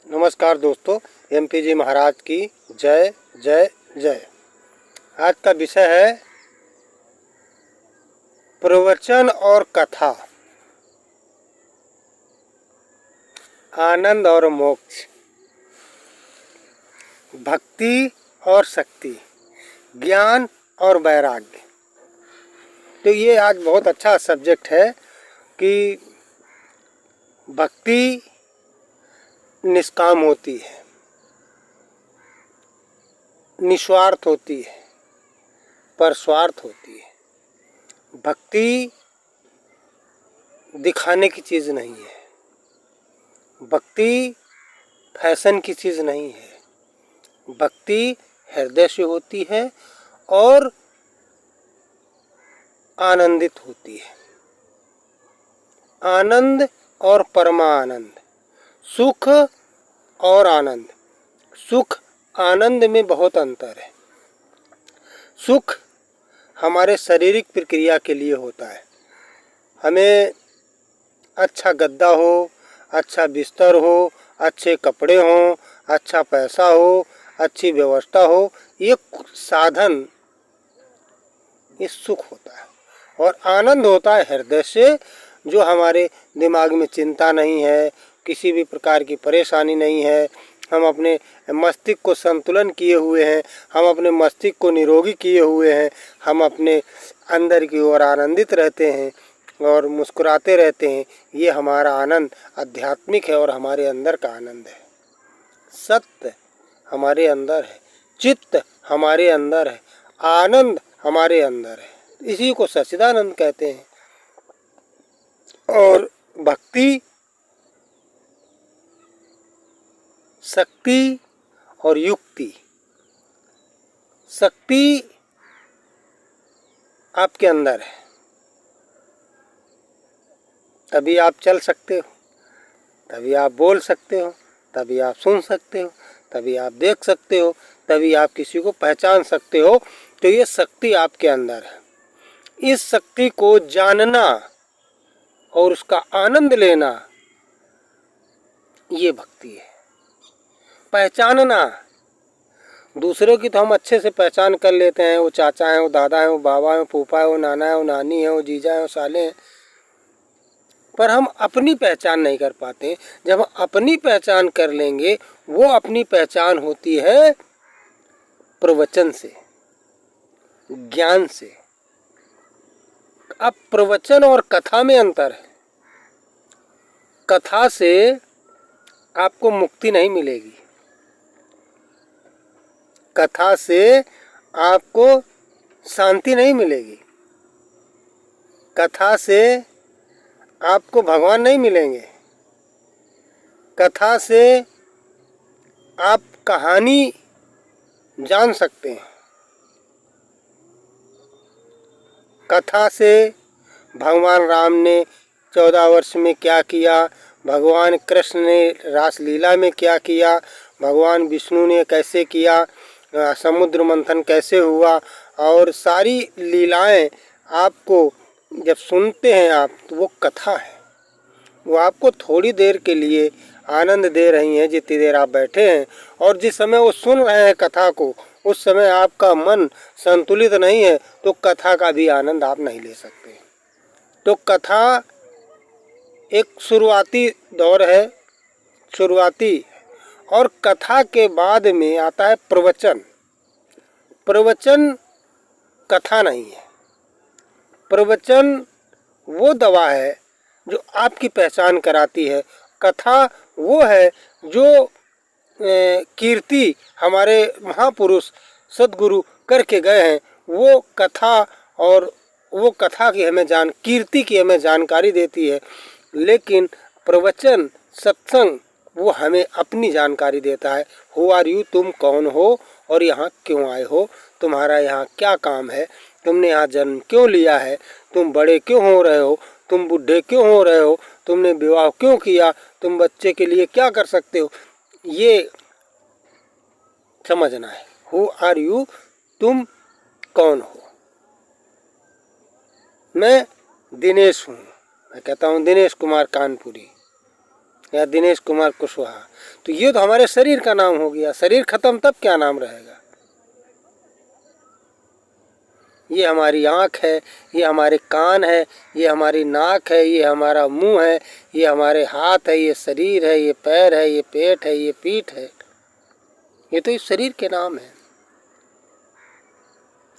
नमस्कार दोस्तों, एमपी जी महाराज की जय जय जय। आज का विषय है प्रवचन और कथा, आनंद और मोक्ष, भक्ति और शक्ति, ज्ञान और वैराग्य। तो ये आज बहुत अच्छा सब्जेक्ट है कि भक्ति निष्काम होती है, निस्वार्थ होती है, परस्वार्थ होती है। भक्ति दिखाने की चीज़ नहीं है, भक्ति फैशन की चीज़ नहीं है। भक्ति हृदय से होती है और आनंदित होती है। आनंद और परमानंद, सुख और आनंद। सुख आनंद में बहुत अंतर है। सुख हमारे शारीरिक प्रक्रिया के लिए होता है। हमें अच्छा गद्दा हो, अच्छा बिस्तर हो, अच्छे कपड़े हों, अच्छा पैसा हो, अच्छी व्यवस्था हो, ये साधन, ये सुख होता है। और आनंद होता है हृदय से, जो हमारे दिमाग में चिंता नहीं है, किसी भी प्रकार की परेशानी नहीं है। हम अपने मस्तिष्क को संतुलन किए हुए हैं, हम अपने मस्तिष्क को निरोगी किए हुए हैं, हम अपने अंदर की ओर आनंदित रहते हैं और मुस्कुराते रहते हैं। ये हमारा आनंद आध्यात्मिक है और हमारे अंदर का आनंद है। सत्य हमारे अंदर है, चित्त हमारे अंदर है, आनंद हमारे अंदर है। इसी को सच्चिदानंद कहते हैं। और भक्ति, शक्ति और युक्ति। शक्ति आपके अंदर है, तभी आप चल सकते हो, तभी आप बोल सकते हो, तभी आप सुन सकते हो, तभी आप देख सकते हो, तभी आप किसी को पहचान सकते हो। तो ये शक्ति आपके अंदर है। इस शक्ति को जानना और उसका आनंद लेना, ये भक्ति है। पहचानना, दूसरों की तो हम अच्छे से पहचान कर लेते हैं, वो चाचा हैं, वो दादा हैं, वो बाबा हैं, वो फूफा है, वो नाना है, वो नानी है, वो जीजा है, वो साले हैं, पर हम अपनी पहचान नहीं कर पाते। जब हम अपनी पहचान कर लेंगे, वो अपनी पहचान होती है प्रवचन से, ज्ञान से। अब प्रवचन और कथा में अंतर है। कथा से आपको मुक्ति नहीं मिलेगी, कथा से आपको शांति नहीं मिलेगी, कथा से आपको भगवान नहीं मिलेंगे, कथा से आप कहानी जान सकते हैं। कथा से भगवान राम ने 14 वर्ष में क्या किया, भगवान कृष्ण ने रासलीला में क्या किया, भगवान विष्णु ने कैसे किया, समुद्र मंथन कैसे हुआ, और सारी लीलाएं आपको जब सुनते हैं आप, तो वो कथा है। वो आपको थोड़ी देर के लिए आनंद दे रही हैं, जितनी देर आप बैठे हैं। और जिस समय वो सुन रहे हैं कथा को, उस समय आपका मन संतुलित नहीं है, तो कथा का भी आनंद आप नहीं ले सकते। तो कथा एक शुरुआती दौर है, शुरुआती, और कथा के बाद में आता है प्रवचन। प्रवचन कथा नहीं है। प्रवचन वो दवा है जो आपकी पहचान कराती है। कथा वो है जो कीर्ति हमारे महापुरुष सद्गुरु करके गए हैं, वो कथा, और वो कथा की हमें कीर्ति की हमें जानकारी देती है। लेकिन प्रवचन, सत्संग, वो हमें अपनी जानकारी देता है। हु आर यू, तुम कौन हो और यहाँ क्यों आए हो, तुम्हारा यहाँ क्या काम है, तुमने यहाँ जन्म क्यों लिया है, तुम बड़े क्यों हो रहे हो, तुम बूढ़े क्यों हो रहे हो, तुमने विवाह क्यों किया, तुम बच्चे के लिए क्या कर सकते हो, ये समझना है। हु आर यू, तुम कौन हो। मैं दिनेश हूँ, मैं कहता हूँ दिनेश कुमार कानपुरी। या दिनेश कुमार कुशवाहा, तो ये तो हमारे शरीर का नाम हो गया। शरीर खत्म तब क्या नाम रहेगा? ये हमारी आँख है, ये हमारे कान है, ये हमारी नाक है, ये हमारा मुंह है, ये हमारे हाथ है, ये शरीर है, ये पैर है, ये पेट है, ये पीठ है। ये तो इस शरीर के नाम है।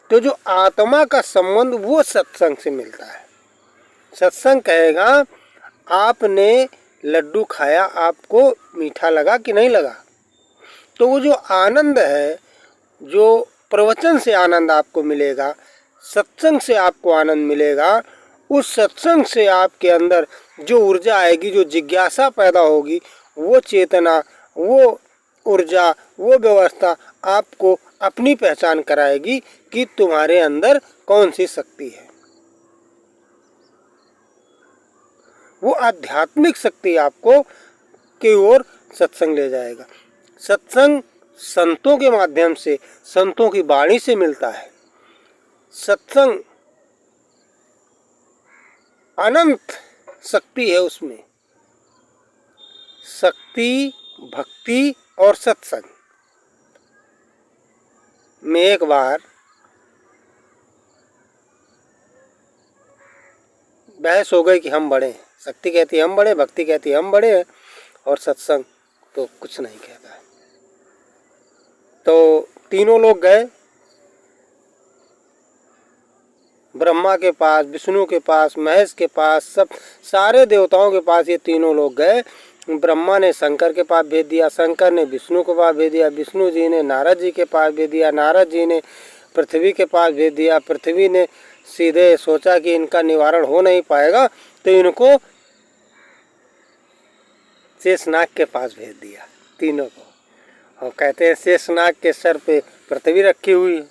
तो जो आत्मा का संबंध वो सत्संग से मिलता है। सत्संग कहेगा आपने लड्डू खाया, आपको मीठा लगा कि नहीं लगा? तो वो जो आनंद है, जो प्रवचन से आनंद आपको मिलेगा, सत्संग से आपको आनंद मिलेगा, उस सत्संग से आपके अंदर जो ऊर्जा आएगी, जो जिज्ञासा पैदा होगी, वो चेतना, वो ऊर्जा, वो व्यवस्था आपको अपनी पहचान कराएगी कि तुम्हारे अंदर कौन सी शक्ति है। वो आध्यात्मिक शक्ति आपको की ओर सत्संग ले जाएगा। सत्संग संतों के माध्यम से, संतों की वाणी से मिलता है। सत्संग अनंत शक्ति है उसमें। शक्ति, भक्ति और सत्संग में एक बार बहस हो गई कि हम बड़े हैं। शक्ति कहती है हम बड़े, भक्ति कहती है हम बड़े हैं, और सत्संग तो कुछ नहीं कहता है। तो तीनों लोग गए ब्रह्मा के पास, विष्णु के पास, महेश के पास, सब सारे देवताओं के पास ये तीनों लोग गए। ब्रह्मा ने शंकर के पास भेज दिया, शंकर ने विष्णु के पास भेज दिया, विष्णु जी ने नारद जी के पास भेज दिया, नारद जी ने पृथ्वी के पास भेज दिया, पृथ्वी ने सीधे सोचा कि इनका निवारण हो नहीं पाएगा तो इनको शेषनाग के पास भेज दिया, तीनों को। और कहते हैं शेषनाग के सर पे पृथ्वी रखी हुई है,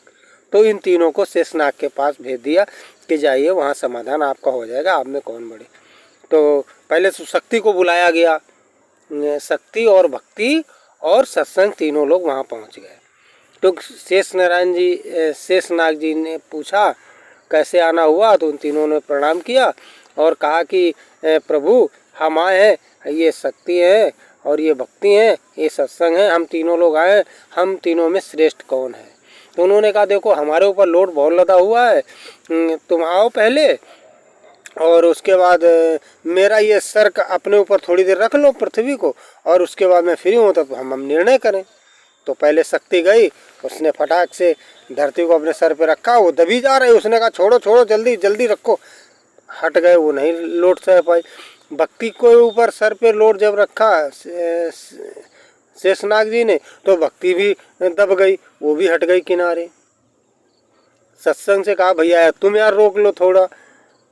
तो इन तीनों को शेषनाग के पास भेज दिया कि जाइए वहाँ समाधान आपका हो जाएगा, आप में कौन बड़े। तो पहले तो शक्ति को बुलाया गया, शक्ति और भक्ति और सत्संग तीनों लोग वहाँ पहुँच गए। तो शेषनाग जी ने पूछा कैसे आना हुआ, तो उन तीनों ने प्रणाम किया और कहा कि प्रभु हम आए हैं, ये शक्ति है और ये भक्ति है, ये सत्संग है, हम तीनों लोग आए, हम तीनों में श्रेष्ठ कौन है। तो उन्होंने कहा देखो हमारे ऊपर लोड बहुत लदा हुआ है, तुम आओ पहले और उसके बाद मेरा ये सर अपने ऊपर थोड़ी देर रख लो पृथ्वी को, और उसके बाद मैं फ्री हूँ तब हम निर्णय करें। तो पहले शक्ति गई, उसने फटाक से धरती को अपने सर पे रखा, वो दबी जा रही, उसने कहा छोड़ो छोड़ो जल्दी जल्दी रखो, हट गए, वो नहीं लोड सह पाई। भक्ति को ऊपर सर पे लोड जब रखा शेषनाग जी ने, तो भक्ति भी दब गई, वो भी हट गई किनारे। सत्संग से कहा भैया तुम यार रोक लो थोड़ा,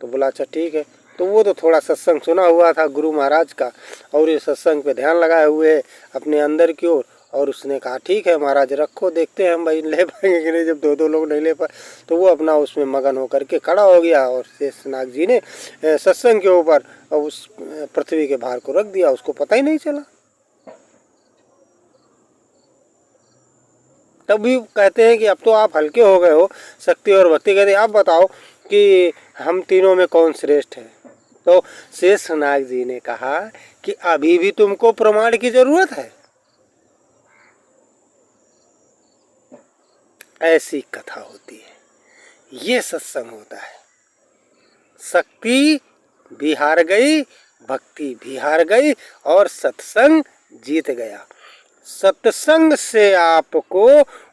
तो बोला अच्छा ठीक है। तो वो तो थोड़ा सत्संग सुना हुआ था गुरु महाराज का, और ये सत्संग पे ध्यान लगाए हुए है अपने अंदर की ओर, और उसने कहा ठीक है महाराज रखो, देखते हैं हम भाई ले पाएंगे कि नहीं। जब दो लोग नहीं ले पाए तो वो अपना उसमें मगन होकर के खड़ा हो गया, और शेषनाग जी ने सत्संग के ऊपर उस पृथ्वी के भार को रख दिया, उसको पता ही नहीं चला। तब भी कहते हैं कि अब तो आप हल्के हो गए हो, शक्ति और भक्ति। कहते हैं आप बताओ कि हम तीनों में कौन श्रेष्ठ है। तो शेषनाग जी ने कहा कि अभी भी तुमको प्रमाण की जरूरत है। ऐसी कथा होती है, ये सत्संग होता है। शक्ति भी हार गई, भक्ति भी हार गई, और सत्संग जीत गया। सत्संग से आपको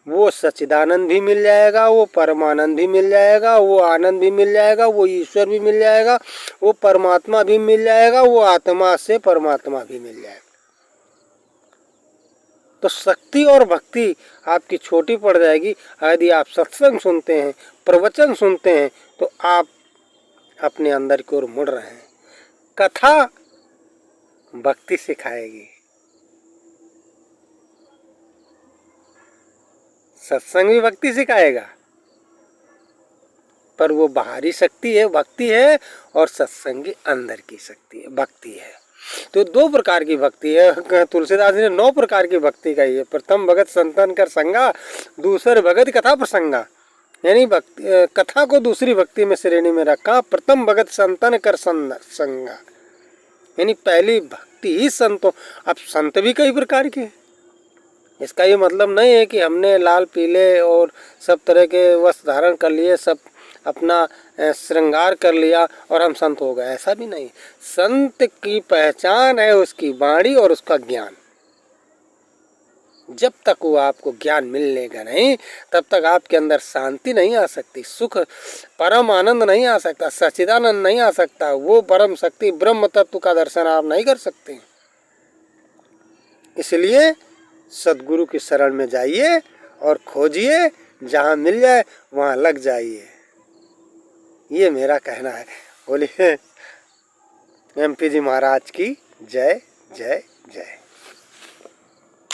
वो सच्चिदानंद भी मिल जाएगा, वो परमानंद भी मिल जाएगा, वो आनंद भी मिल जाएगा, वो ईश्वर भी मिल जाएगा, वो परमात्मा भी मिल जाएगा, वो आत्मा से परमात्मा भी मिल जाएगा। तो शक्ति और भक्ति आपकी छोटी पड़ जाएगी यदि आप सत्संग सुनते हैं, प्रवचन सुनते हैं, तो आप अपने अंदर की ओर मुड़ रहे हैं। कथा भक्ति सिखाएगी, सत्संग भी भक्ति सिखाएगा, पर वो बाहरी शक्ति है भक्ति है, और सत्संग की अंदर की शक्ति है भक्ति है। तो दो प्रकार की भक्ति है। तुलसीदास ने 9 प्रकार की भक्ति कही है। प्रथम भगत संतन कर संगा, दूसर भगत कथा प्रसंगा। यानी भक्ति कथा को दूसरी भक्ति में श्रेणी में रखा। प्रथम भगत संतन कर संगा, यानी पहली व्यक्ति ही संत हो। अब संत भी कई प्रकार के हैं। इसका ये मतलब नहीं है कि हमने लाल पीले और सब तरह के वस्त्र धारण कर लिए, सब अपना श्रृंगार कर लिया और हम संत हो गए, ऐसा भी नहीं। संत की पहचान है उसकी वाणी और उसका ज्ञान। जब तक वो आपको ज्ञान मिलेगा नहीं, तब तक आपके अंदर शांति नहीं आ सकती, सुख परम आनंद नहीं आ सकता, सच्चिदानंद नहीं आ सकता। वो परम शक्ति ब्रह्म तत्व का दर्शन आप नहीं कर सकते। इसलिए सद्गुरु की शरण में जाइए और खोजिए, जहाँ मिल जाए वहाँ लग जाइए। ये मेरा कहना है। बोलिए MP जी महाराज की जय जय जय।